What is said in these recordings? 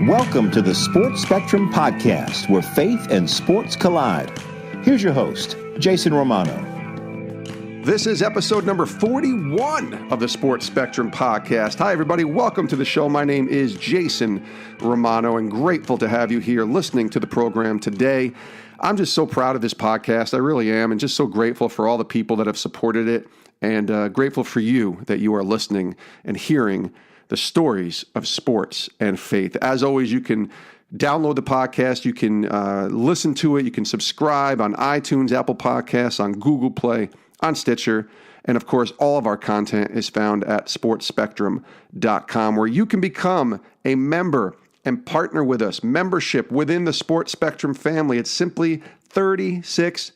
Welcome to the Sports Spectrum Podcast, where faith and sports collide. Here's your host, Jason Romano. This is episode number 41 of the Sports Spectrum Podcast. Hi, everybody. Welcome to the show. My name is Jason Romano, and grateful to have you here listening to the program today. I'm just so proud of this podcast. I really am, and just so grateful for all the people that have supported it, and grateful for you that you are listening and hearing the stories of sports and faith. As always, you can download the podcast. You can listen to it. You can subscribe on iTunes, Apple Podcasts, on Google Play, on Stitcher. And of course, all of our content is found at sportsspectrum.com, where you can become a member and partner with us. Membership within the Sports Spectrum family. It's simply $36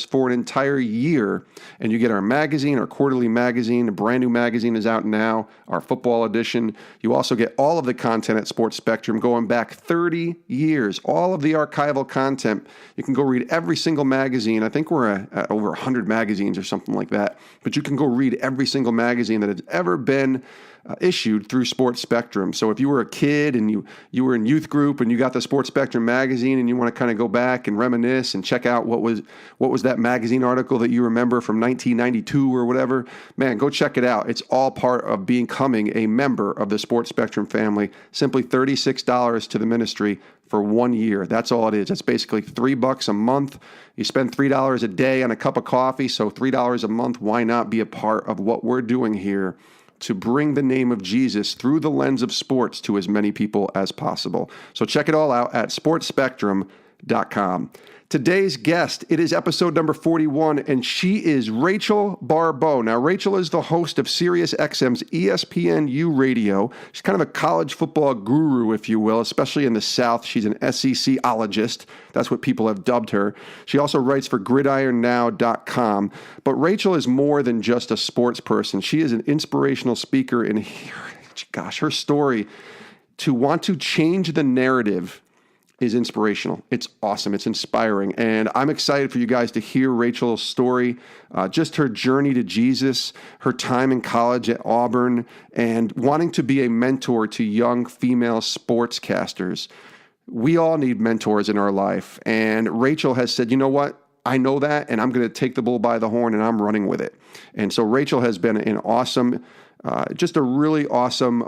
for an entire year. And you get our magazine, our quarterly magazine. A brand new magazine is out now, our football edition. You also get all of the content at Sports Spectrum going back 30 years. All of the archival content. You can go read every single magazine. I think we're at over 100 magazines or something like that. But you can go read every single magazine that has ever been issued through Sports Spectrum. So if you were a kid and you were in youth group and you got the Sports Spectrum magazine and you want to kind of go back and reminisce and check out what was that magazine article that you remember from 1992 or whatever, man, go check it out. It's all part of becoming a member of the Sports Spectrum family. Simply $36 to the ministry for 1 year. That's all it is. It's basically $3 a month. You spend $3 a day on a cup of coffee, so $3 a month. Why not be a part of what we're doing here to bring the name of Jesus through the lens of sports to as many people as possible? So check it all out at sportsspectrum.com. Today's guest, it is episode number 41, and she is Rachel Barbeau. Now, Rachel is the host of Sirius XM's ESPNU radio. She's kind of a college football guru, if you will, especially in the South. She's an SEC-ologist. That's what people have dubbed her. She also writes for gridironnow.com. But Rachel is more than just a sports person. She is an inspirational speaker, and her story to want to change the narrative is inspirational. It's awesome. It's inspiring. And I'm excited for you guys to hear Rachel's story, just her journey to Jesus, her time in college at Auburn, and wanting to be a mentor to young female sportscasters. We all need mentors in our life. And Rachel has said, you know what? I know that, and I'm going to take the bull by the horn, and I'm running with it. And so Rachel has been an awesome, just a really awesome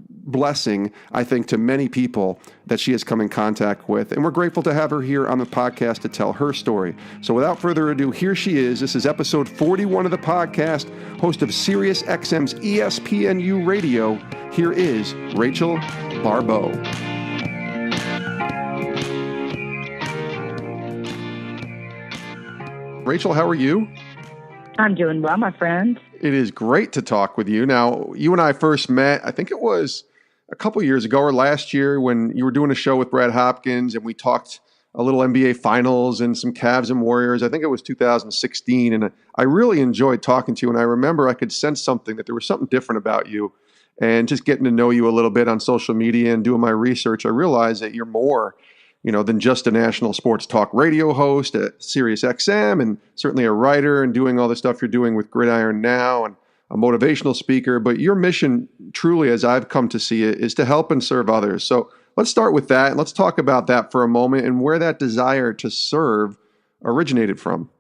blessing, I think, to many people that she has come in contact with. And we're grateful to have her here on the podcast to tell her story. So without further ado, here she is. This is episode 41 of the podcast, host of Sirius XM's ESPNU radio. Here is Rachel Barbeau. Rachel, how are you? I'm doing well, my friend. It is great to talk with you. Now, you and I first met, I think it was a couple years ago or last year when you were doing a show with Brad Hopkins and we talked a little NBA Finals and some Cavs and Warriors. I think it was 2016. And I really enjoyed talking to you. And I remember I could sense something, that there was something different about you. And just getting to know you a little bit on social media and doing my research, I realized that you're more than just a national sports talk radio host at Sirius XM, and certainly a writer and doing all the stuff you're doing with Gridiron Now and a motivational speaker. But your mission, truly, as I've come to see it, is to help and serve others. So let's start with that. And let's talk about that for a moment and where that desire to serve originated from.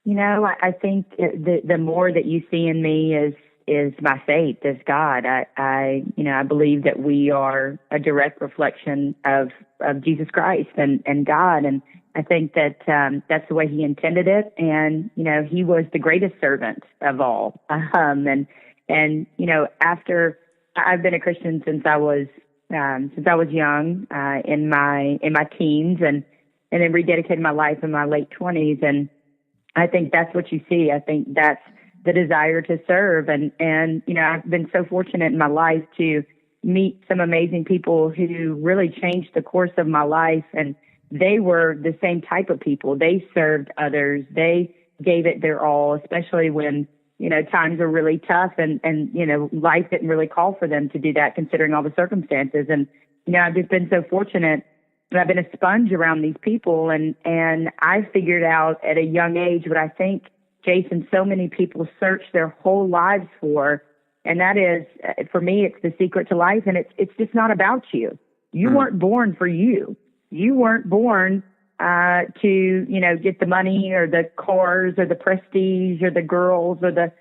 I think the more that you see in me is my faith, is God. I believe that we are a direct reflection of Jesus Christ and God. And I think that that's the way he intended it. And, he was the greatest servant of all. After I've been a Christian since I was young, in my teens, and then rededicated my life in my late 20s. And I think that's what you see. I think that's the desire to serve. And I've been so fortunate in my life to meet some amazing people who really changed the course of my life. And they were the same type of people. They served others. They gave it their all, especially when, times were really tough and life didn't really call for them to do that, considering all the circumstances. And, I've just been so fortunate. And I've been a sponge around these people. And I figured out at a young age what I think, Jason, so many people search their whole lives for, And that is, for me, it's the secret to life. And it's just not about you. You weren't born for you. You weren't born to, get the money or the cars or the prestige or the girls or the,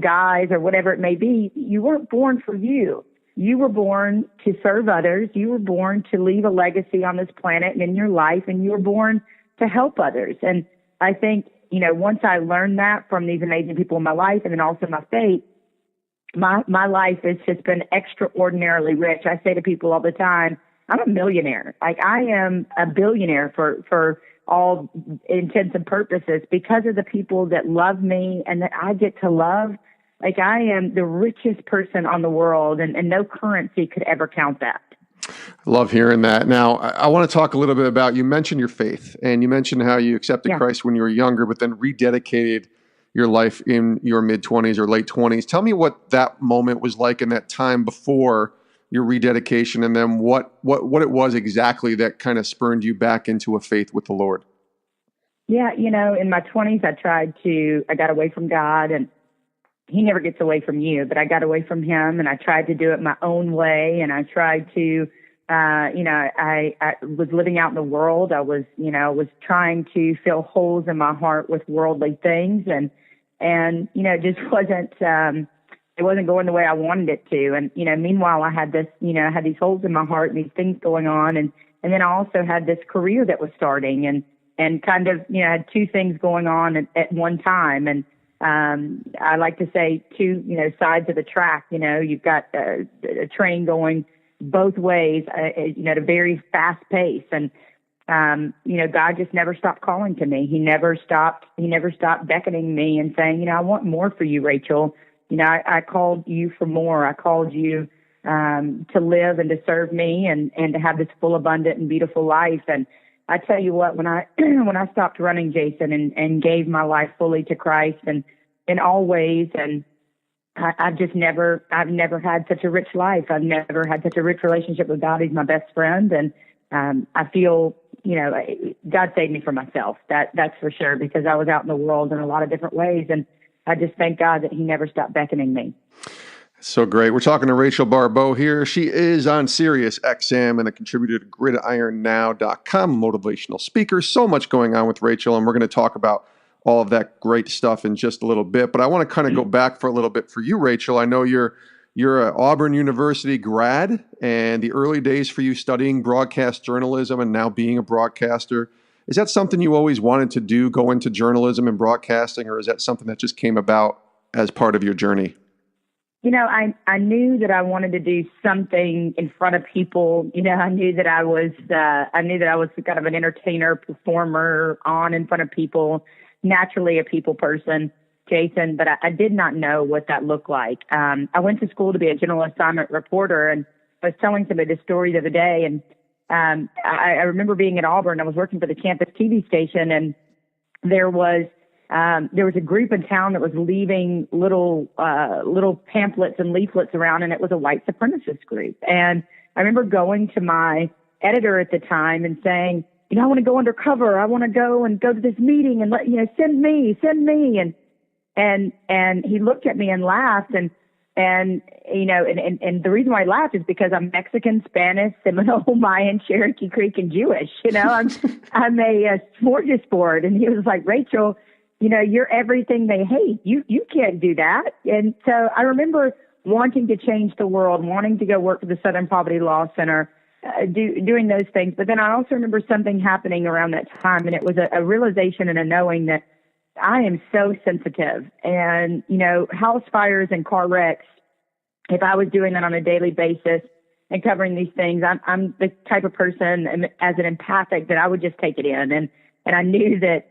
guys or whatever it may be. You weren't born for you. You were born to serve others. You were born to leave a legacy on this planet and in your life, and you were born to help others. And I think, once I learned that from these amazing people in my life and then also my faith, my life has just been extraordinarily rich. I say to people all the time, I'm a millionaire. Like, I am a billionaire for all intents and purposes because of the people that love me and that I get to love. Like, I am the richest person on the world, and no currency could ever count that. I love hearing that. Now, I want to talk a little bit about, you mentioned your faith, and you mentioned how you accepted Christ when you were younger, but then rededicated your life in your mid-20s or late 20s. Tell me what that moment was like in that time before your rededication, and then what it was exactly that kind of spurred you back into a faith with the Lord. Yeah, in my 20s, I got away from God, and He never gets away from you, but I got away from Him, and I tried to do it my own way, and I tried to, I was living out in the world. I was trying to fill holes in my heart with worldly things, and it just wasn't, it wasn't going the way I wanted it to. And, meanwhile, I had this, I had these holes in my heart and these things going on. And then I also had this career that was starting and kind of, had two things going on at one time. And I like to say two, sides of the track. You've got a train going both ways, at a very fast pace. And, God just never stopped calling to me. He never stopped beckoning me and saying, I want more for you, Rachel. I called you for more. I called you to live and to serve me and to have this full, abundant, and beautiful life. And I tell you what, when I stopped running, Jason, and gave my life fully to Christ and in all ways, and I've never had such a rich life. I've never had such a rich relationship with God. He's my best friend, and I feel, God saved me from myself. That's for sure, because I was out in the world in a lot of different ways, and I just thank God that He never stopped beckoning me. So great. We're talking to Rachel Barbeau here. She is on Sirius XM and a contributor to gridironnow.com, motivational speaker. So much going on with Rachel, and we're going to talk about all of that great stuff in just a little bit. But I want to kind of go back for a little bit for you, Rachel. I know you're an Auburn University grad, and the early days for you studying broadcast journalism and now being a broadcaster. Is that something you always wanted to do, go into journalism and broadcasting, or is that something that just came about as part of your journey? I knew that I wanted to do something in front of people. I knew that I was kind of an entertainer, performer, on in front of people, naturally a people person, Jason, but I did not know what that looked like. I went to school to be a general assignment reporter, and I was telling somebody this story the other day, and I remember being at Auburn. I was working for the campus TV station, and there was a group in town that was leaving little pamphlets and leaflets around, and it was a white supremacist group. And I remember going to my editor at the time and saying, I want to go undercover. I want to go to this meeting and send me. And he looked at me and laughed, and the reason why I laughed is because I'm Mexican, Spanish, Seminole, Mayan, Cherokee Creek, and Jewish. I'm a smorgasbord. And he was like, Rachel, you're everything they hate. You can't do that. And so I remember wanting to change the world, wanting to go work for the Southern Poverty Law Center, doing those things. But then I also remember something happening around that time, and it was a realization and a knowing that I am so sensitive. And, house fires and car wrecks, if I was doing that on a daily basis and covering these things, I'm the type of person as an empathic that I would just take it in. And I knew that,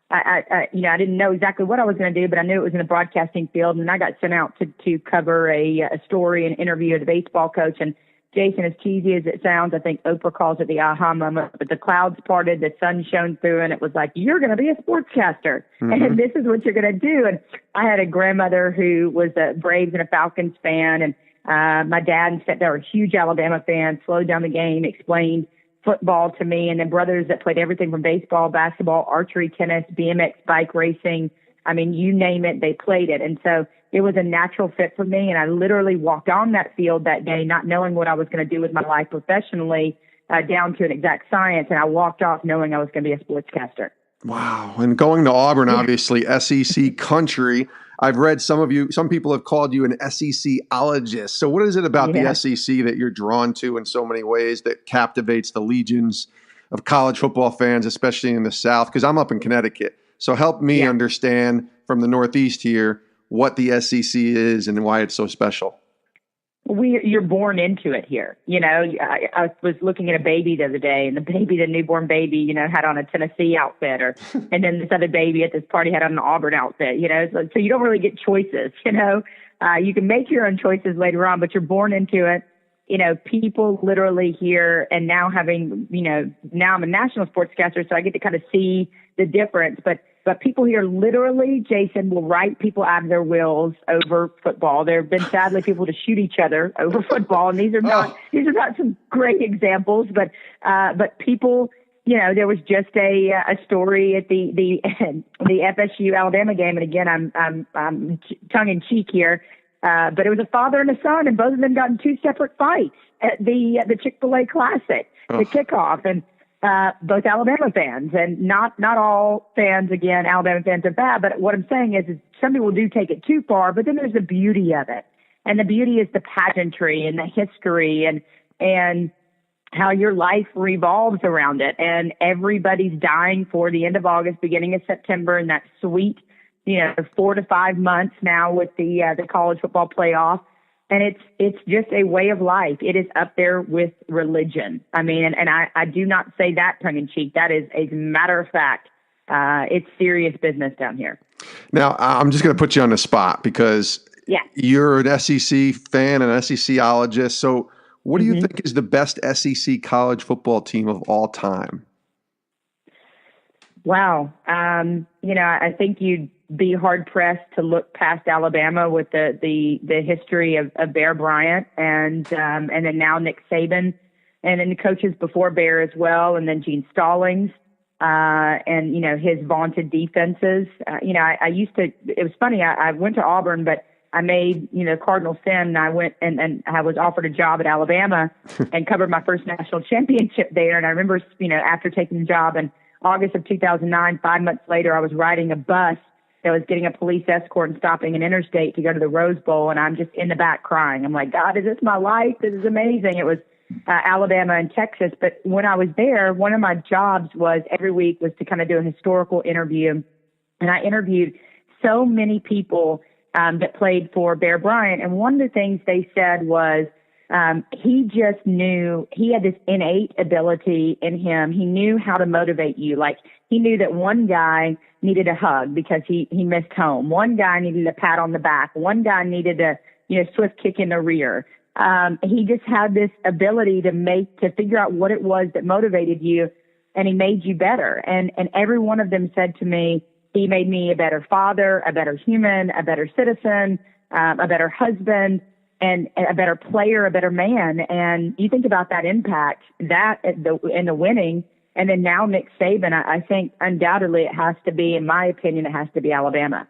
I didn't know exactly what I was going to do, but I knew it was in the broadcasting field. And I got sent out to cover a story and interview the baseball coach. And Jason, as cheesy as it sounds, I think Oprah calls it the aha moment, but the clouds parted, the sun shone through, and it was like, you're going to be a sportscaster, and this is what you're going to do. And I had a grandmother who was a Braves and a Falcons fan, and my dad and stepdad were huge Alabama fans, slowed down the game, explained football to me, and then brothers that played everything from baseball, basketball, archery, tennis, BMX, bike racing. I mean, you name it, they played it. And so it was a natural fit for me. And I literally walked on that field that day, not knowing what I was going to do with my life professionally, down to an exact science. And I walked off knowing I was going to be a sportscaster. Wow. And going to Auburn, obviously, SEC country. I've read some people have called you an SEC-ologist. So what is it about the SEC that you're drawn to in so many ways that captivates the legions of college football fans, especially in the South? Because I'm up in Connecticut. So help me understand from the Northeast here what the SEC is and why it's so special. You're born into it here. You know, I was looking at a baby the other day, and the newborn baby, you know, had on a Tennessee outfit, and then this other baby at this party had on an Auburn outfit, you know, so you don't really get choices, you know. You can make your own choices later on, but you're born into it. You know, people literally here, and now now I'm a national sportscaster, so I get to kind of see the difference, but people here literally, Jason, will write people out of their wills over football. There have been sadly people to shoot each other over football, and these are not some great examples, but people, you know, there was just a story at the FSU Alabama game, and again I'm tongue in cheek here, but it was a father and a son, and both of them got in two separate fights at the Chick-fil-A Classic, the kickoff, and both Alabama fans, and not all fans, again, Alabama fans are bad, but what I'm saying is some people do take it too far, but then there's the beauty of it. And the beauty is the pageantry and the history and how your life revolves around it. And everybody's dying for the end of August, beginning of September, and that sweet, 4 to 5 months now with the college football playoff. And it's just a way of life. It is up there with religion. I mean, and I do not say that tongue in cheek. That is a matter of fact. It's serious business down here. Now, I'm just going to put you on the spot because you're an SEC fan and an SECologist. So what do you think is the best SEC college football team of all time? Wow. I think you'd be hard pressed to look past Alabama with the history of Bear Bryant and then now Nick Saban, and then the coaches before Bear as well, and then Gene Stallings, and his vaunted defenses. It was funny. I went to Auburn, but I made cardinal sin, and I went and I was offered a job at Alabama and covered my first national championship there. And I remember after taking the job in August of 2009, 5 months later, I was riding a bus that was getting a police escort and stopping an interstate to go to the Rose Bowl, and I'm just in the back crying. I'm like, God, is this my life? This is amazing. It was Alabama and Texas. But when I was there, one of my jobs was every week was to kind of do a historical interview, and I interviewed so many people that played for Bear Bryant, and one of the things they said was he just knew he had this innate ability in him. He knew how to motivate you. Like he knew that one guy needed a hug because he missed home. One guy needed a pat on the back. One guy needed a swift kick in the rear. He just had this ability to figure out what it was that motivated you, and he made you better. And every one of them said to me, he made me a better father, a better human, a better citizen, a better husband, and a better player, a better man. And you think about that impact, that in the winning, and then now Nick Saban, I think undoubtedly it has to be, in my opinion, it has to be Alabama.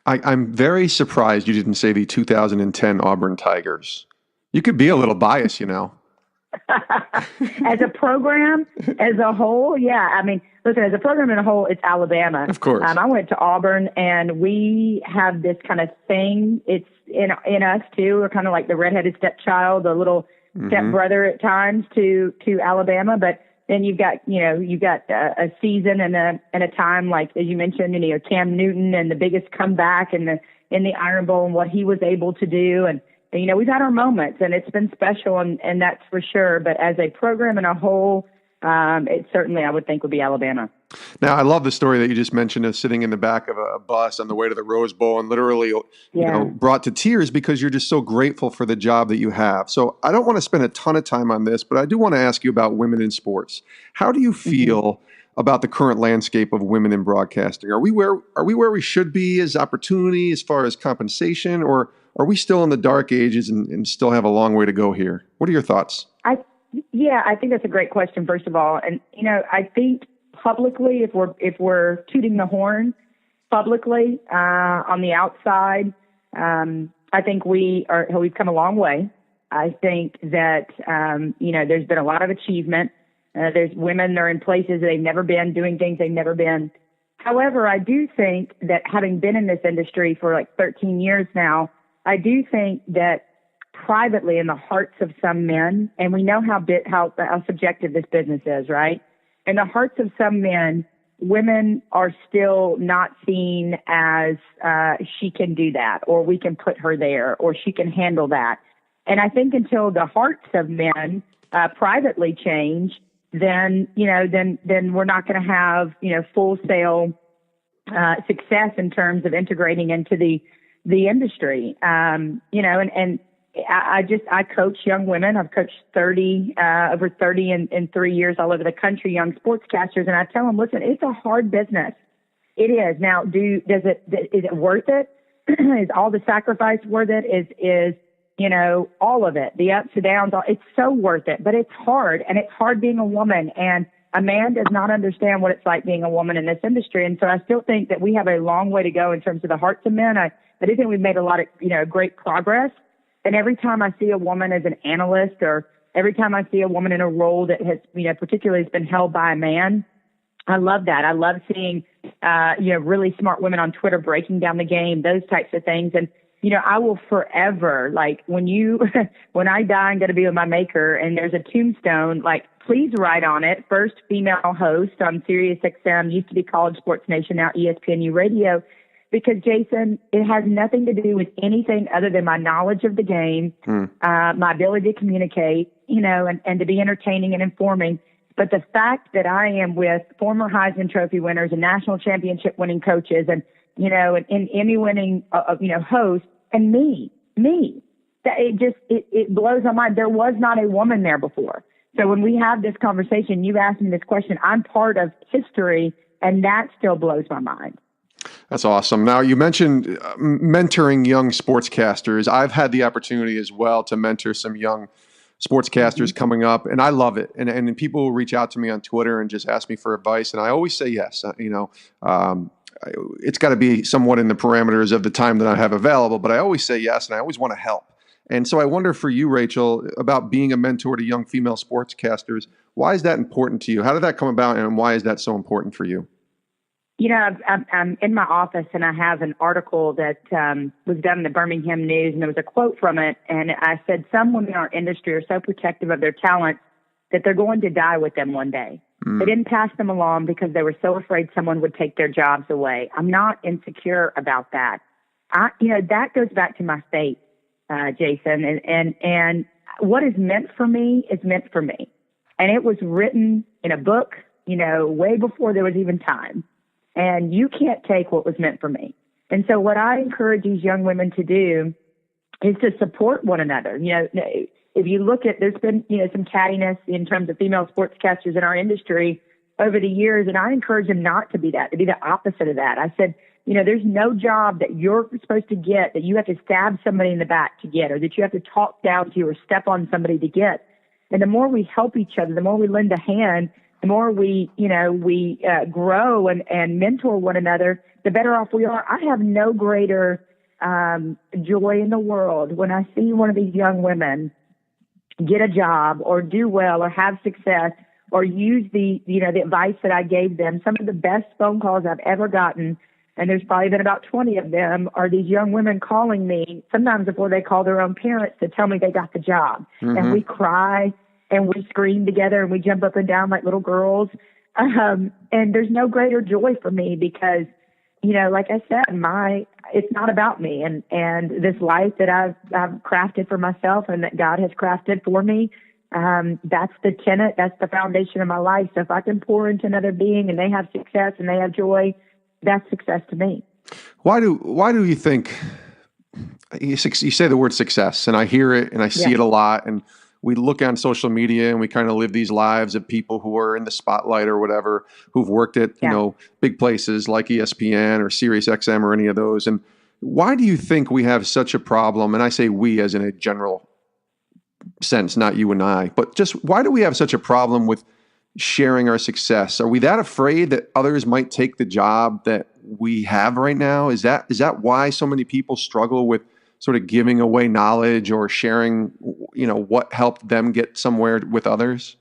I'm very surprised you didn't say the 2010 Auburn Tigers. You could be a little biased, As a program, as a whole, yeah. I mean, listen, as a program in a whole, it's Alabama. Of course. I went to Auburn, and we have this kind of thing. It's in us too. We're kind of like the redheaded stepchild, the little stepbrother at times to Alabama. But then you've got a season and a time like, as you mentioned, Cam Newton and the biggest comeback in the Iron Bowl and what he was able to do. And we've had our moments, and it's been special, and that's for sure. But as a program in a whole, it certainly, I would think, would be Alabama. Now, I love the story that you just mentioned of sitting in the back of a bus on the way to the Rose Bowl and literally, brought to tears because you're just so grateful for the job that you have. So I don't want to spend a ton of time on this, but I do want to ask you about women in sports. How do you feel about the current landscape of women in broadcasting? Are we where we should be as opportunity as far as compensation, or are we still in the dark ages and still have a long way to go here? What are your thoughts? I think that's a great question, first of all. And, I think publicly, if we're tooting the horn publicly, on the outside, I think we've come a long way. I think that, there's been a lot of achievement. There's women that are in places they've never been, doing things they've never been. However, I do think that having been in this industry for like 13 years now, I do think that privately in the hearts of some men, and we know how subjective this business is, right? In the hearts of some men, women are still not seen as she can do that, or we can put her there, or she can handle that. And I think until the hearts of men privately change, then we're not going to have, full sail success in terms of integrating into the industry. I coach young women. I've coached over 30 in 3 years all over the country, young sportscasters. And I tell them, listen, it's a hard business. It is. Now, is it worth it? Is all the sacrifice worth it? Is all of it, the ups and downs, it's so worth it, but it's hard, and it's hard being a woman, and a man does not understand what it's like being a woman in this industry. And so I still think that we have a long way to go in terms of the hearts of men. I do think we've made a lot of, great progress. And every time I see a woman as an analyst, or every time I see a woman in a role that has, particularly has been held by a man, I love that. I love seeing, really smart women on Twitter breaking down the game, those types of things. And, I will forever, like when I die and go to be with my maker and there's a tombstone, like please write on it, first female host on Sirius XM, used to be College Sports Nation, now ESPNU Radio, because Jason, it has nothing to do with anything other than my knowledge of the game, my ability to communicate, and to be entertaining and informing. But the fact that I am with former Heisman Trophy winners and national championship winning coaches and an Emmy winning, host, and me, that it blows my mind. There was not a woman there before. So when we have this conversation, you asked me this question, I'm part of history, and that still blows my mind. That's awesome. Now, you mentioned mentoring young sportscasters. I've had the opportunity as well to mentor some young sportscasters coming up, and I love it. And people will reach out to me on Twitter and just ask me for advice, and I always say yes. It's got to be somewhat in the parameters of the time that I have available, but I always say yes, and I always want to help. And so I wonder for you, Rachel, about being a mentor to young female sportscasters. Why is that important to you? How did that come about, and why is that so important for you? I'm in my office, and I have an article that was done in the Birmingham News, and there was a quote from it, and I said, some women in our industry are so protective of their talent that they're going to die with them one day. They didn't pass them along because they were so afraid someone would take their jobs away. I'm not insecure about that. That goes back to my faith, Jason, and what is meant for me is meant for me. And it was written in a book, way before there was even time. And you can't take what was meant for me. And so what I encourage these young women to do is to support one another. If you look at, there's been, some cattiness in terms of female sportscasters in our industry over the years, and I encourage them not to be that, to be the opposite of that. I said, there's no job that you're supposed to get that you have to stab somebody in the back to get, or that you have to talk down to or step on somebody to get. And the more we help each other, the more we lend a hand, the more we grow and mentor one another, the better off we are. I have no greater joy in the world when I see one of these young women get a job or do well or have success or use the advice that I gave them. Some of the best phone calls I've ever gotten, and there's probably been about 20 of them, are these young women calling me, sometimes before they call their own parents, to tell me they got the job. And we cry and we scream together and we jump up and down like little girls. And there's no greater joy for me because, like I said, it's not about me, and this life that I've crafted for myself and that God has crafted for me. That's the tenet, that's the foundation of my life. So if I can pour into another being and they have success and they have joy, that's success to me. Why do you think you say the word success, and I hear it and I see it a lot, and we look on social media and we kind of live these lives of people who are in the spotlight or whatever, who've worked at, big places like ESPN or Sirius XM or any of those. And why do you think we have such a problem? And I say we as in a general sense, not you and I, but just why do we have such a problem with sharing our success? Are we that afraid that others might take the job that we have right now? Is that why so many people struggle with sort of giving away knowledge or sharing, what helped them get somewhere with others?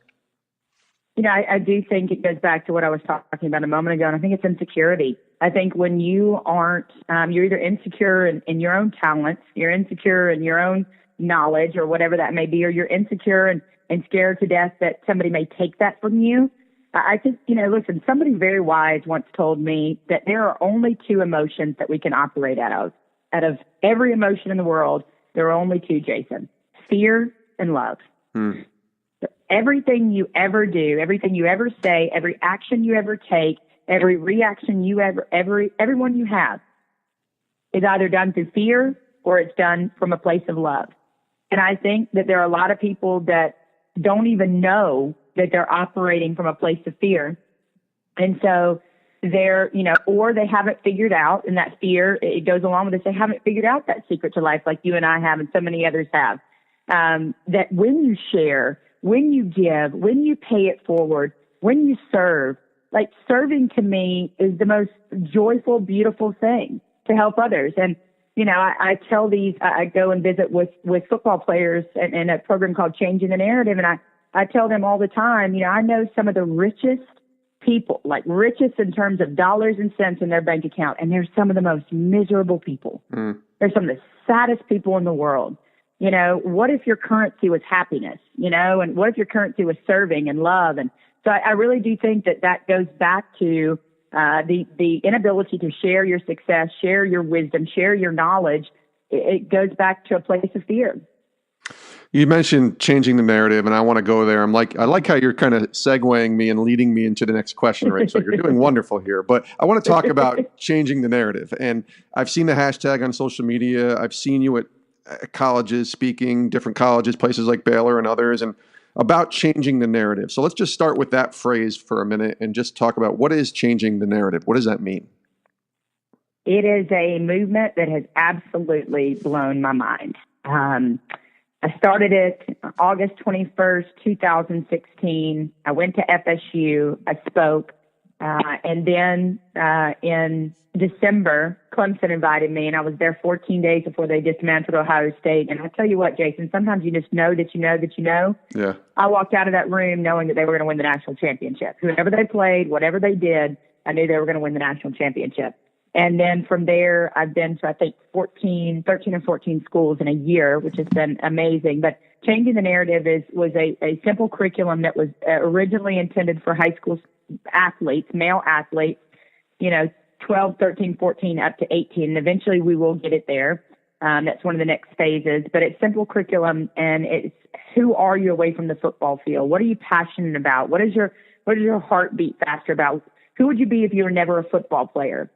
I do think it goes back to what I was talking about a moment ago, and I think it's insecurity. I think when you aren't, you're either insecure in your own talents, you're insecure in your own knowledge or whatever that may be, or you're insecure and scared to death that somebody may take that from you. I think, listen, somebody very wise once told me that there are only two emotions that we can operate out of. Out of every emotion in the world, there are only two, Jason: fear and love. Everything you ever do, everything you ever say, every action you ever take, every reaction everyone you have is either done through fear or it's done from a place of love. And I think that there are a lot of people that don't even know that they're operating from a place of fear. And so they're, or they haven't figured out, and that fear, it goes along with this, they haven't figured out that secret to life like you and I have and so many others have, that when you share, when you give, when you pay it forward, when you serve, like serving to me is the most joyful, beautiful thing to help others. And, I tell I go and visit with football players in a program called Changing the Narrative. And I tell them all the time, I know some of the richest people, like richest in terms of dollars and cents in their bank account. And they're some of the most miserable people. They're some of the saddest people in the world. What if your currency was happiness, and what if your currency was serving and love? And so I really do think that goes back to the inability to share your success, share your wisdom, share your knowledge. It goes back to a place of fear. You mentioned changing the narrative, and I want to go there. I like how you're kind of segueing me and leading me into the next question, Rachel. You're doing wonderful here. But I want to talk about changing the narrative. And I've seen the hashtag on social media. I've seen you at colleges speaking, different colleges, places like Baylor and others, and about changing the narrative. So let's just start with that phrase for a minute and just talk about what is changing the narrative. What does that mean? It is a movement that has absolutely blown my mind. I started it August 21st, 2016. I went to FSU. I spoke. And then in December, Clemson invited me, and I was there 14 days before they dismantled Ohio State. And I tell you what, Jason, sometimes you just know that you know that you know. Yeah. I walked out of that room knowing that they were going to win the national championship. Whoever they played, whatever they did, I knew they were going to win the national championship. And then from there, I've been to, I think, 13 or 14 schools in a year, which has been amazing. But changing the narrative was a simple curriculum that was originally intended for high school athletes, male athletes, 12, 13, 14, up to 18. And eventually we will get it there. That's one of the next phases. But it's simple curriculum, and it's who are you away from the football field? What are you passionate about? What is your heart beat faster about? Who would you be if you were never a football player?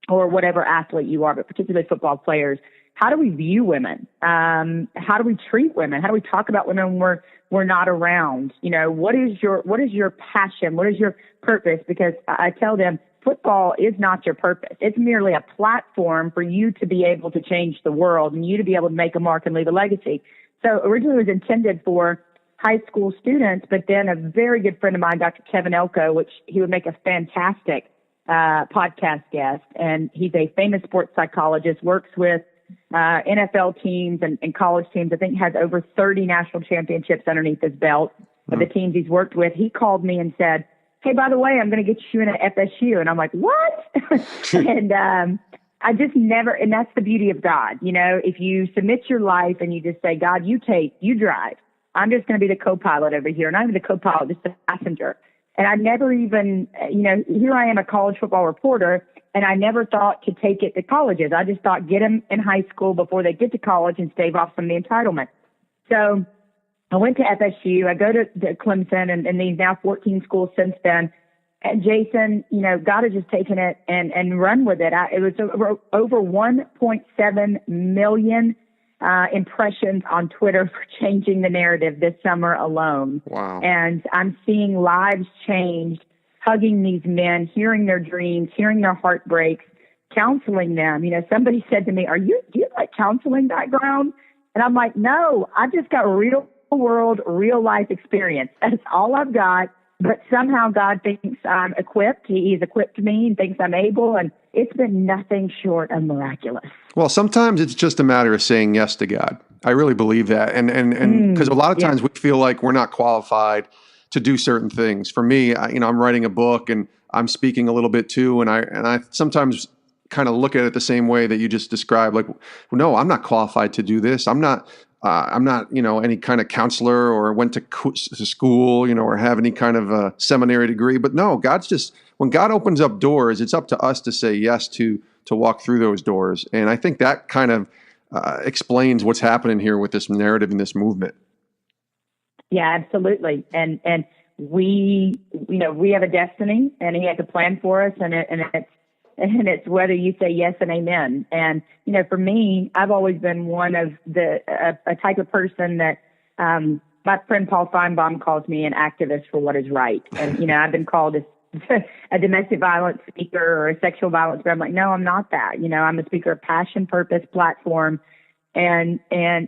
Or whatever athlete you are, but particularly football players. How do we view women? How do we treat women? How do we talk about women when we're not around? What is your passion? What is your purpose? Because I tell them football is not your purpose. It's merely a platform for you to be able to change the world and you to be able to make a mark and leave a legacy. So originally it was intended for high school students, but then a very good friend of mine, Dr. Kevin Elko, which he would make a fantastic podcast guest, and he's a famous sports psychologist, works with NFL teams and college teams. I think has over 30 national championships underneath his belt of the teams he's worked with. He called me and said, "Hey, by the way, I'm going to get you in at FSU." And I'm like, "What?" And I just never, and that's the beauty of God. If you submit your life and you just say, "God, you drive. I'm just going to be the co-pilot over here." And I'm the co-pilot, just the passenger. And I never even, here I am, a college football reporter, and I never thought to take it to colleges. I just thought get them in high school before they get to college and stave off some of the entitlement. So I went to FSU. I go to Clemson and these now 14 schools since then. And Jason, God has just taken it and run with it. It was over 1.7 million impressions on Twitter for changing the narrative this summer alone. Wow. And I'm seeing lives changed, hugging these men, hearing their dreams, hearing their heartbreaks, counseling them. Somebody said to me, do you have like counseling background? And I'm like, no, I just got real world, real life experience. That's all I've got. But somehow God thinks I'm equipped. He's equipped me and thinks I'm able. And it's been nothing short of miraculous. Well, sometimes it's just a matter of saying yes to God. I really believe that. And because a lot of times we feel like we're not qualified to do certain things. For me, I'm writing a book and I'm speaking a little bit too. And I sometimes kind of look at it the same way that you just described. Like, no, I'm not qualified to do this. I'm not, any kind of counselor or went to school, or have any kind of a seminary degree. But no, when God opens up doors, it's up to us to say yes to walk through those doors. And I think that kind of explains what's happening here with this narrative and this movement. Yeah, absolutely. And we have a destiny, and He has a plan for us, and it's whether you say yes and amen. And, for me, I've always been one of a type of person that, my friend Paul Feinbaum calls me an activist for what is right. And, I've been called a domestic violence speaker or a sexual violence speaker. I'm like, no, I'm not that. I'm a speaker of passion, purpose, platform, and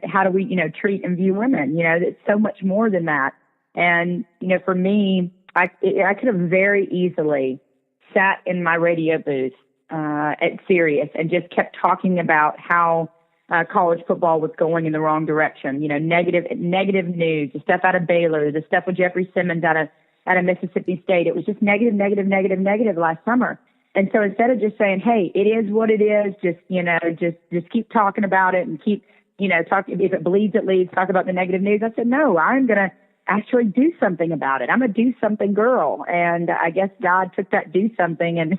how do we, treat and view women? It's so much more than that. And, for me, I could have very easily sat in my radio booth at Sirius and just kept talking about how college football was going in the wrong direction. Negative news, the stuff out of Baylor, the stuff with Jeffrey Simmons out of Mississippi State. It was just negative last summer. And so instead of just saying, hey, it is what it is, just keep talking about it and keep, talking. If it bleeds, it leads. Talk about the negative news. I said, no, I'm going to actually do something about it. I'm a do something girl. And I guess God took that do something and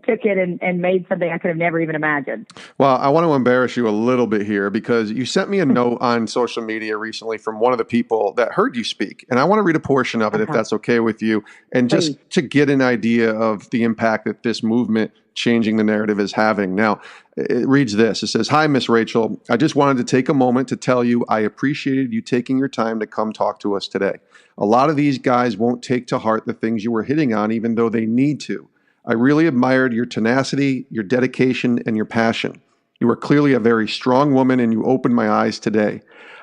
took it and made something I could have never even imagined. Well, I want to embarrass you a little bit here because you sent me a note on social media recently from one of the people that heard you speak. And I want to read a portion of it, if that's okay with you, and just to get an idea of the impact that this movement changing the narrative is having. Now, it reads this. It says, "Hi, Miss Rachel. I just wanted to take a moment to tell you I appreciated you taking your time to come talk to us today. A lot of these guys won't take to heart the things you were hitting on, even though they need to. I really admired your tenacity, your dedication, and your passion. You are clearly a very strong woman, and you opened my eyes today.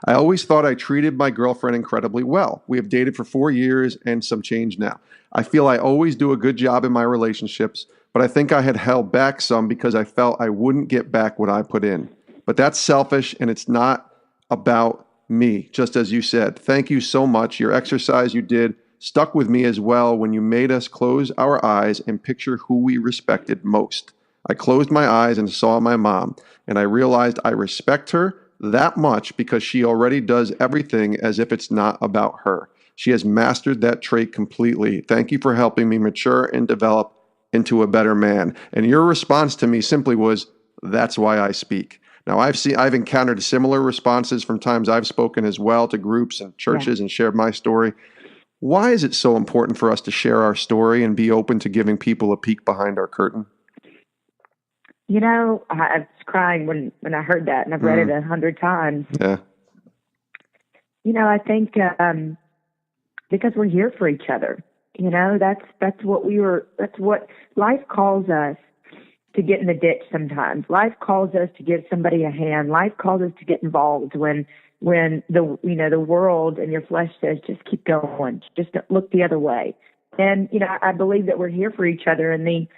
I always thought I treated my girlfriend incredibly well. We have dated for 4 years and some change now. I feel I always do a good job in my relationships, but I think I had held back some because I felt I wouldn't get back what I put in. But that's selfish, and it's not about me, just as you said. Thank you so much. Your exercise you did stuck with me as well when you made us close our eyes and picture who we respected most. I closed my eyes and saw my mom, and I realized I respect her that much because she already does everything as if it's not about her. She has mastered that trait completely. Thank you for helping me mature and develop into a better man." And your response to me simply was, "That's why I speak." Now, I've encountered similar responses from times I've spoken as well to groups and churches and shared my story. Why is it so important for us to share our story and be open to giving people a peek behind our curtain? I was crying when I heard that, and I've read it 100 times. Yeah. I think because we're here for each other. That's what life calls us to get in the ditch sometimes. Life calls us to give somebody a hand. Life calls us to get involved when the world and your flesh says, just keep going, just don't look the other way. And, I believe that we're here for each other, and the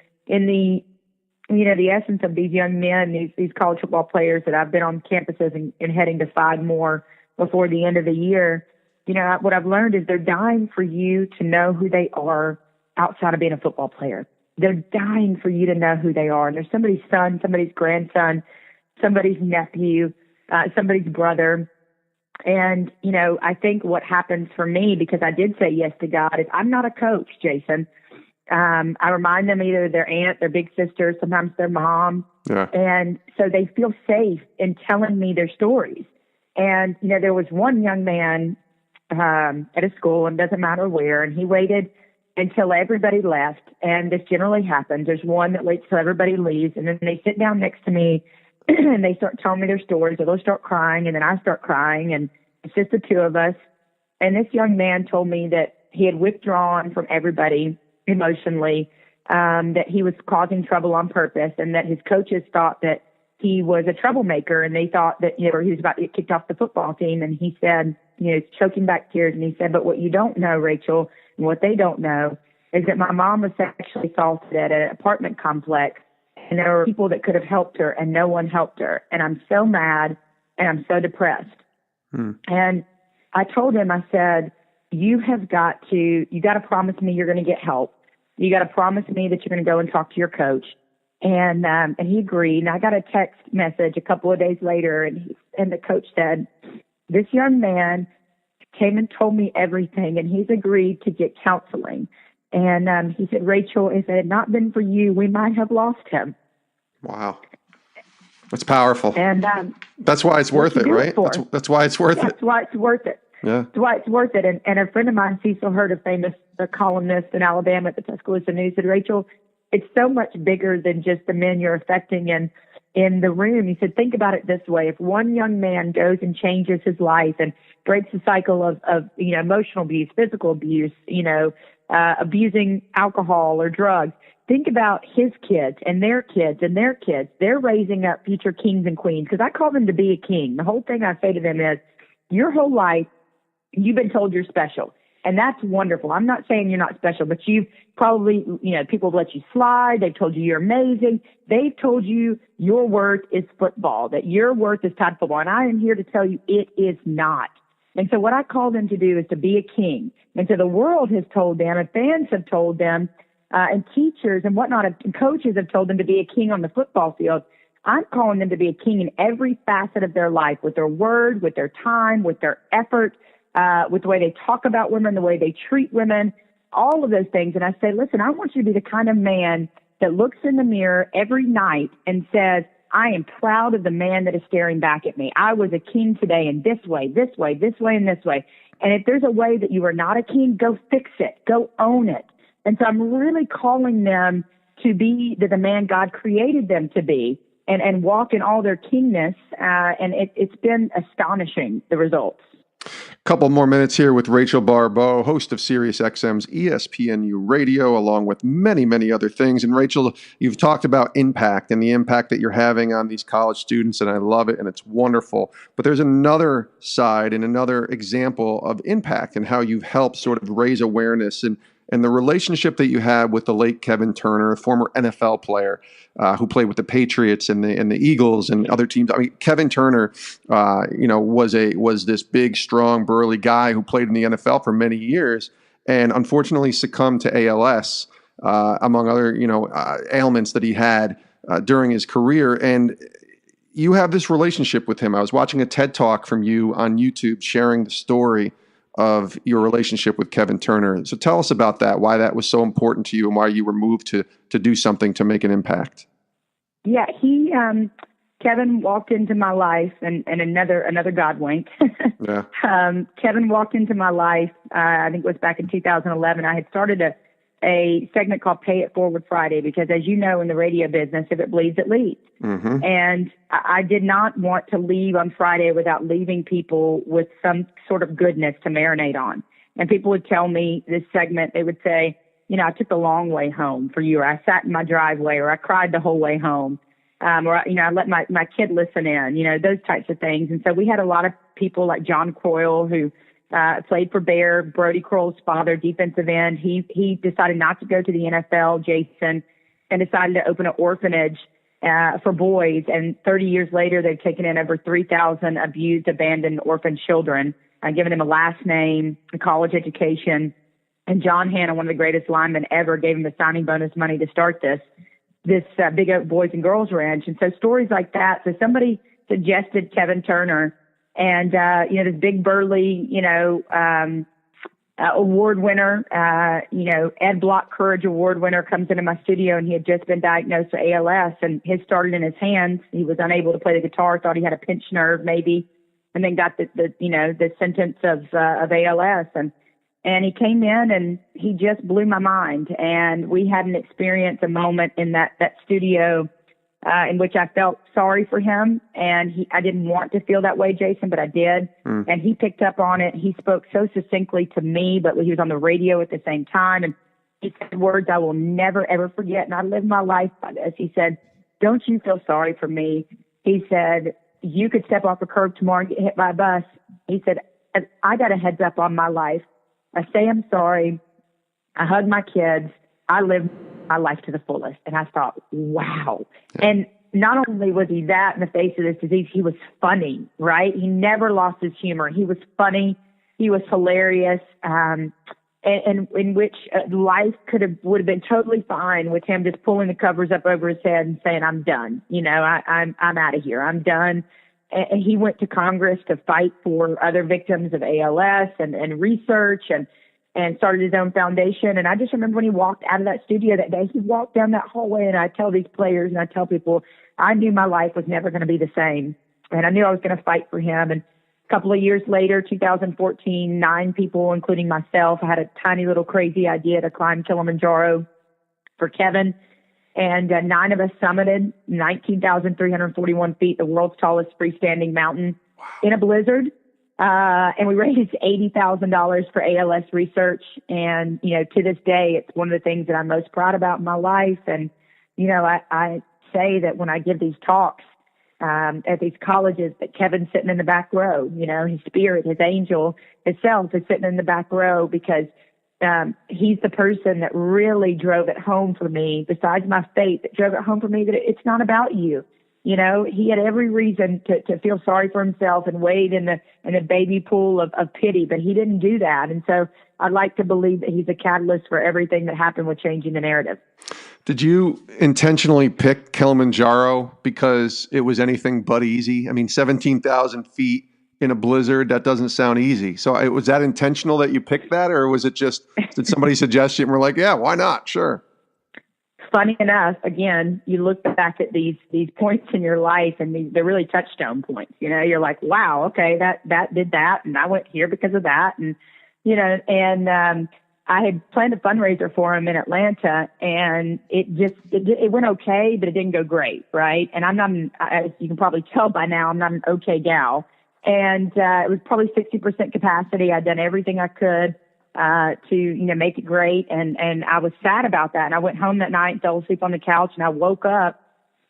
essence of these young men, these college football players that I've been on campuses and heading to 5 more before the end of the year. What I've learned is they're dying for you to know who they are outside of being a football player. They're dying for you to know who they are. And there's somebody's son, somebody's grandson, somebody's nephew, somebody's brother. And, I think what happens for me, because I did say yes to God, is I'm not a coach, Jason. I remind them either their aunt, their big sister, sometimes their mom. Yeah. And so they feel safe in telling me their stories. And, there was one young man at a school, and doesn't matter where, and he waited until everybody left. And this generally happens. There's one that waits till everybody leaves, and then they sit down next to me and they start telling me their stories, or they'll start crying, and then I start crying, and it's just the two of us. And this young man told me that he had withdrawn from everybody emotionally, that he was causing trouble on purpose, and that his coaches thought that he was a troublemaker, and they thought that, he was about to get kicked off the football team. And he said, choking back tears, and he said, "But what you don't know, Rachel, And what they don't know is that my mom was sexually assaulted at an apartment complex, and there were people that could have helped her, and no one helped her. And I'm so mad, and I'm so depressed. And I told him, I said, you got to promise me you're going to get help. You got to promise me that you're going to go and talk to your coach. And he agreed. And I got a text message a couple of days later, and the coach said, this young man came and told me everything, and he's agreed to get counseling. And he said, Rachel, if it had not been for you, we might have lost him. Wow. That's powerful. And that's why it's worth it, right? That's why it's worth it. That's why it's worth it. Yeah. That's why it's worth it. And a friend of mine, Cecil Hurd, a famous columnist in Alabama at the Tuscaloosa News, said, Rachel, it's so much bigger than just the men you're affecting in the room. He said, think about it this way. If one young man goes and changes his life and breaks the cycle of emotional abuse, physical abuse, abusing alcohol or drugs, think about his kids and their kids and their kids. They're raising up future kings and queens, because I call them to be a king. The whole thing I say to them is, your whole life, you've been told you're special. And that's wonderful. I'm not saying you're not special, but you've probably, people have let you slide. They've told you you're amazing. They've told you your worth is football, that your worth is tied to football. And I am here to tell you it is not. And so what I call them to do is to be a king. And so the world has told them, and fans have told them, and teachers and whatnot, and coaches have told them to be a king on the football field. I'm calling them to be a king in every facet of their life, with their word, with their time, with their effort, with the way they talk about women, the way they treat women, all of those things. And I say, listen, I want you to be the kind of man that looks in the mirror every night and says, I am proud of the man that is staring back at me. I was a king today in this way, this way, this way, and this way. And if there's a way that you are not a king, go fix it. Go own it. And so I'm really calling them to be the man God created them to be, and walk in all their kingness. And it's been astonishing, the results. Couple more minutes here with Rachel Barbeau, host of Sirius XM's ESPNU Radio, along with many, many other things. And Rachel, you've talked about impact and the impact that you're having on these college students, and I love it, and it's wonderful. But there's another side and another example of impact and how you've helped sort of raise awareness and the relationship that you had with the late Kevin Turner, a former NFL player who played with the Patriots and the Eagles and other teams. I mean, Kevin Turner, was this big, strong, burly guy who played in the NFL for many years, and unfortunately succumbed to ALS, among other ailments that he had during his career. And you have this relationship with him. I was watching a TED Talk from you on YouTube, sharing the story of your relationship with Kevin Turner. So tell us about that, why that was so important to you, and why you were moved to do something to make an impact. Yeah, Kevin walked into my life, and another God wink. Yeah. Kevin walked into my life, I think it was back in 2011. I had started a segment called Pay It Forward Friday, because as you know, in the radio business, if it bleeds, it leads. Mm-hmm. And I did not want to leave on Friday without leaving people with some sort of goodness to marinate on. And people would tell me this segment, they would say, I took the long way home for you, or I sat in my driveway, or I cried the whole way home. Or, I let my kid listen in, those types of things. And so we had a lot of people like John Coyle, who played for Bear, Brody Crowell's father, defensive end. He decided not to go to the NFL, Jason, and decided to open an orphanage for boys. And 30 years later, they've taken in over 3,000 abused, abandoned, orphaned children, given them a last name, a college education. And John Hanna, one of the greatest linemen ever, gave him the signing bonus money to start this Big Oak Boys and Girls Ranch. And so stories like that. So somebody suggested Kevin Turner, and, this big burly, award winner, Ed Block Courage Award winner comes into my studio, and he had just been diagnosed with ALS, and his started in his hands. He was unable to play the guitar, thought he had a pinched nerve maybe, and then got the sentence of ALS. And he came in, and he just blew my mind. And we had an experience, a moment in that studio in which I felt sorry for him. And I didn't want to feel that way, Jason, but I did. And he picked up on it. He spoke so succinctly to me, but he was on the radio at the same time. And he said words I will never, ever forget. And I live my life by this. He said, don't you feel sorry for me? He said, you could step off a curb tomorrow and get hit by a bus. He said, I got a heads up on my life. I say I'm sorry. I hugged my kids. I lived my life to the fullest. And I thought, wow. Yeah. And not only was he that in the face of this disease, he was funny, right? He never lost his humor. He was funny. He was hilarious. And in which life would have been totally fine with him just pulling the covers up over his head and saying, I'm done. I'm out of here. I'm done. And he went to Congress to fight for other victims of ALS and research and started his own foundation. And I just remember when he walked out of that studio that day, he walked down that hallway, and I tell these players and I tell people, I knew my life was never going to be the same. And I knew I was going to fight for him. And a couple of years later, 2014, 9 people, including myself, I had a tiny little crazy idea to climb Kilimanjaro for Kevin. And 9 of us summited 19,341 feet, the world's tallest freestanding mountain, in a blizzard. And we raised $80,000 for ALS research. And, to this day, it's one of the things that I'm most proud about in my life. And, I say that when I give these talks at these colleges, that Kevin's sitting in the back row, his spirit, his angel, his self is sitting in the back row, because he's the person that really drove it home for me, besides my faith, that drove it home for me that it's not about you. He had every reason to feel sorry for himself and wade in the baby pool of pity, but he didn't do that. And so I'd like to believe that he's a catalyst for everything that happened with changing the narrative. Did you intentionally pick Kilimanjaro because it was anything but easy? I mean, 17,000 feet in a blizzard, that doesn't sound easy. So was that intentional that you picked that, or was it just, did somebody suggest it and we're like, yeah, why not? Sure. Funny enough, again, you look back at these points in your life, and they're really touchstone points. You're like, wow, okay, that did that, and I went here because of that, and I had planned a fundraiser for him in Atlanta, and it went okay, but it didn't go great, right? And I'm not, as you can probably tell by now, I'm not an okay gal, and it was probably 60% capacity. I'd done everything I could to make it great, and I was sad about that. And I went home that night and fell asleep on the couch, and I woke up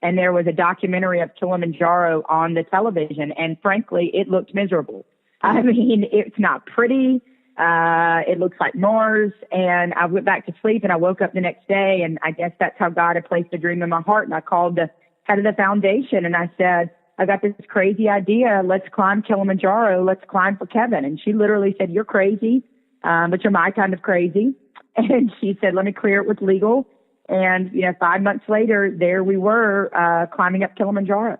and there was a documentary of Kilimanjaro on the television, and frankly, it looked miserable. I mean, it's not pretty. It looks like Mars. And I went back to sleep, and I woke up the next day, and I guess that's how God had placed a dream in my heart. And I called the head of the foundation, and I said, I got this crazy idea. Let's climb Kilimanjaro. Let's climb for Kevin. And she literally said, you're crazy. But you're my kind of crazy. And she said, let me clear it with legal. And, 5 months later, there we were, climbing up Kilimanjaro.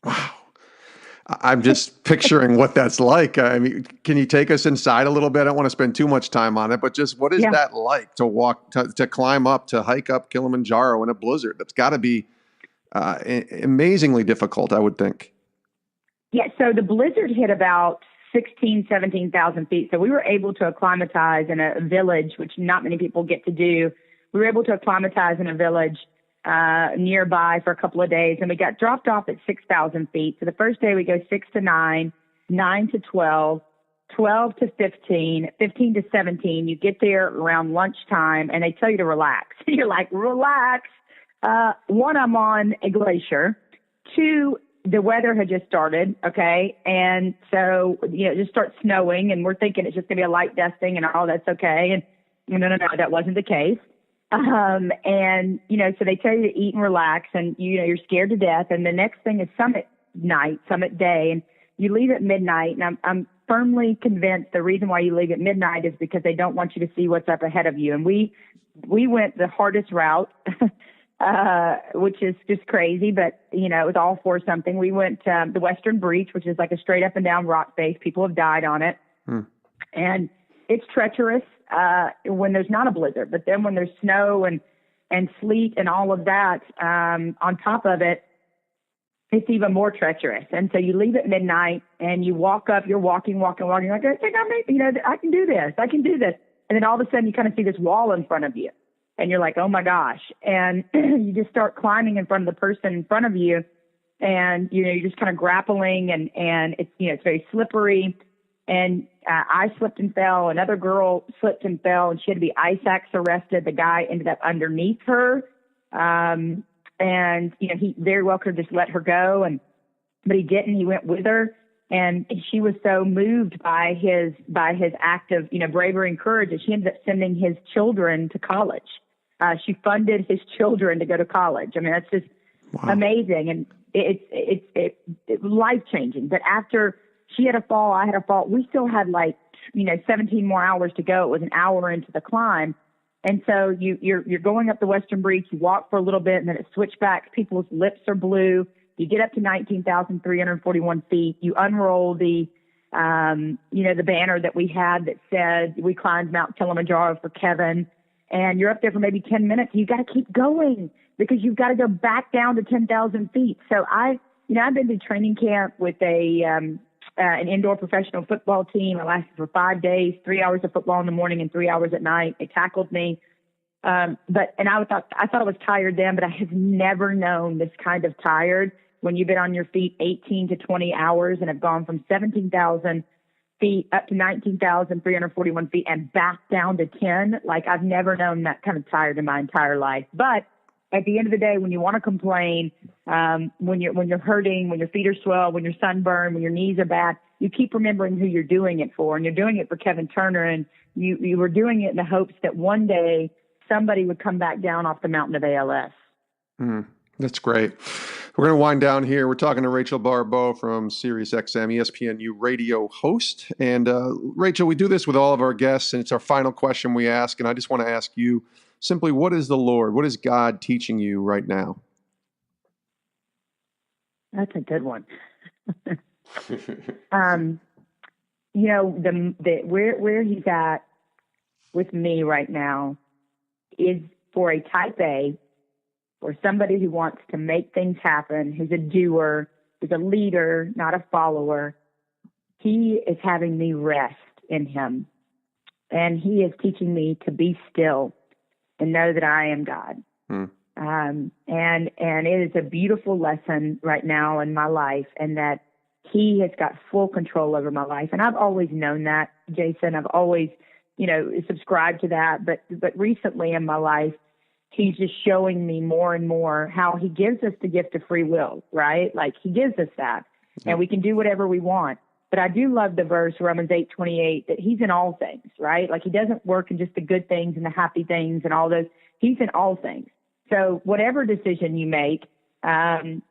Wow. I'm just picturing what that's like. I mean, can you take us inside a little bit? I don't want to spend too much time on it, but just what is that like to walk, to climb up, to hike up Kilimanjaro in a blizzard? That's got to be amazingly difficult, I would think. Yeah. So the blizzard hit about 17,000 feet. So we were able to acclimatize in a village, which not many people get to do. We were able to acclimatize in a village nearby for a couple of days, and we got dropped off at 6,000 feet. So the first day we go 6 to 9, 9 to 12, 12 to 15, 15 to 17. You get there around lunchtime, and they tell you to relax. You're like, relax. 1, I'm on a glacier. 2, the weather had just started, okay? And so, it just starts snowing, and we're thinking it's just going to be a light dusting, and that's okay. And no, that wasn't the case. And, so they tell you to eat and relax, and, you're scared to death. And the next thing is summit day, and you leave at midnight. And I'm firmly convinced the reason why you leave at midnight is because they don't want you to see what's up ahead of you. And we went the hardest route, which is just crazy, but it was all for something. We went to the Western Breach, which is like a straight up and down rock face. People have died on it. And it's treacherous when there's not a blizzard, but then when there's snow and sleet and all of that on top of it, it's even more treacherous. And so you leave at midnight and you walk up, you're walking. You're like, I think I can do this. And then all of a sudden you kind of see this wall in front of you. And you're like, oh my gosh. And you just start climbing in front of the person in front of you. And, you're just kind of grappling and it's, it's very slippery. And I slipped and fell. Another girl slipped and fell, and she had to be ice axe arrested. The guy ended up underneath her. And, he very well could have just let her go. But he didn't. He went with her. And she was so moved by his act of, bravery and courage that she ended up sending his children to college. She funded his children to go to college. I mean, that's just amazing. And it's life-changing. But after she had a fall, I had a fall, we still had 17 more hours to go. It was an hour into the climb. And so you're going up the Western Breach, you walk for a little bit, and then it switchbacks. People's lips are blue. You get up to 19,341 feet. You unroll the banner that we had that said, "We climbed Mount Kilimanjaro for Kevin." And you're up there for maybe 10 minutes. You got to keep going because you've got to go back down to 10,000 feet. So I've been to training camp with an indoor professional football team. I lasted for 5 days, 3 hours of football in the morning and 3 hours at night. They tackled me. I thought I was tired then, but I have never known this kind of tired when you've been on your feet 18 to 20 hours and have gone from 17,000 feet up to 19,341 feet and back down to 10. I've never known that kind of tired in my entire life. But at the end of the day, when you want to complain, when you're hurting, when your feet are swelled, when you're sunburned, when your knees are bad, you keep remembering who you're doing it for. And you're doing it for Kevin Turner. And you were doing it in the hopes that one day somebody would come back down off the mountain of ALS. That's great. We're going to wind down here. We're talking to Rachel Barbeau from Sirius XM, ESPNU radio host. And Rachel, we do this with all of our guests, and it's our final question we ask. And I just want to ask you simply, what is the Lord? What is God teaching you right now? That's a good one. Where he's at with me right now is for a type A, or somebody who wants to make things happen, who's a doer, who's a leader, not a follower. He is having me rest in him. And he is teaching me to be still and know that I am God. And it is a beautiful lesson right now in my life, and that he has got full control over my life. And I've always known that, Jason. I've always, subscribed to that. But recently in my life, he's just showing me more and more how he gives us the gift of free will, right? He gives us that, and we can do whatever we want. But I do love the verse, Romans 8:28, that he's in all things, right? He doesn't work in just the good things and the happy things and all those. He's in all things. So whatever decision you make, and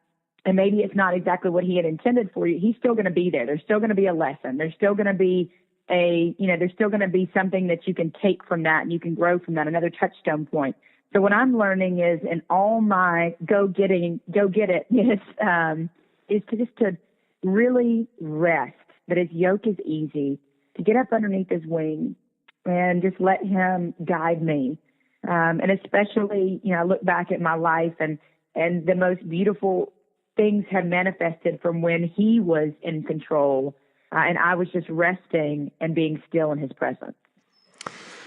maybe it's not exactly what he had intended for you, he's still going to be there. There's still going to be a lesson. There's still going to be there's still going to be something that you can take from that and you can grow from that, another touchstone point. So what I'm learning is, in all my go get it, is to really rest, that his yoke is easy, to get up underneath his wing and just let him guide me. And especially, I look back at my life and the most beautiful things have manifested from when he was in control, and I was just resting and being still in his presence.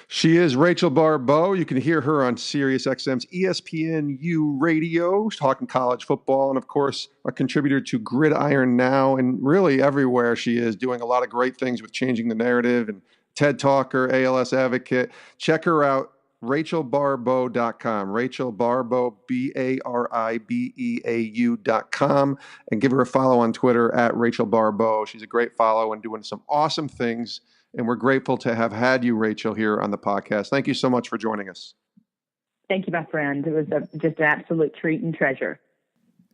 She is Rachel Barbeau. You can hear her on Sirius XM's ESPNU radio, talking college football, and of course, a contributor to Gridiron Now, and really everywhere she is doing a lot of great things with changing the narrative, and TED Talker, ALS advocate. Check her out, RachelBarbeau.com, Rachel Barbeau, BARIBEAU.com, and give her a follow on Twitter at Rachel Barbeau. She's a great follow and doing some awesome things. And we're grateful to have had you, Rachel, here on the podcast. Thank you so much for joining us. Thank you, my friend. It was just an absolute treat and treasure.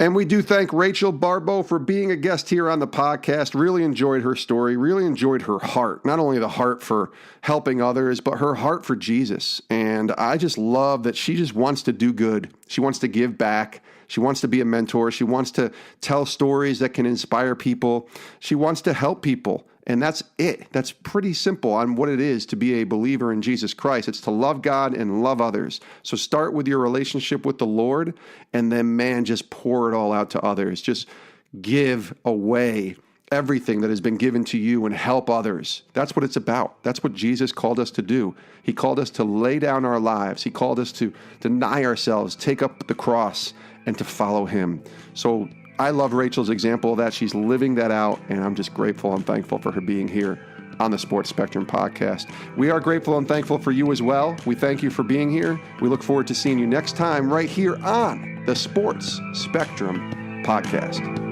And we do thank Rachel Barbeau for being a guest here on the podcast. Really enjoyed her story, really enjoyed her heart. Not only the heart for helping others, but her heart for Jesus. And I just love that she just wants to do good. She wants to give back. She wants to be a mentor. She wants to tell stories that can inspire people. She wants to help people. And that's it. That's pretty simple on what it is to be a believer in Jesus Christ. It's to love God and love others. So start with your relationship with the Lord, and then, man, just pour it all out to others. Just give away everything that has been given to you and help others. That's what it's about. That's what Jesus called us to do. He called us to lay down our lives. He called us to deny ourselves, take up the cross, and to follow him. So I love Rachel's example of that. She's living that out, and I'm just grateful and thankful for her being here on the Sports Spectrum podcast. We are grateful and thankful for you as well. We thank you for being here. We look forward to seeing you next time right here on the Sports Spectrum podcast.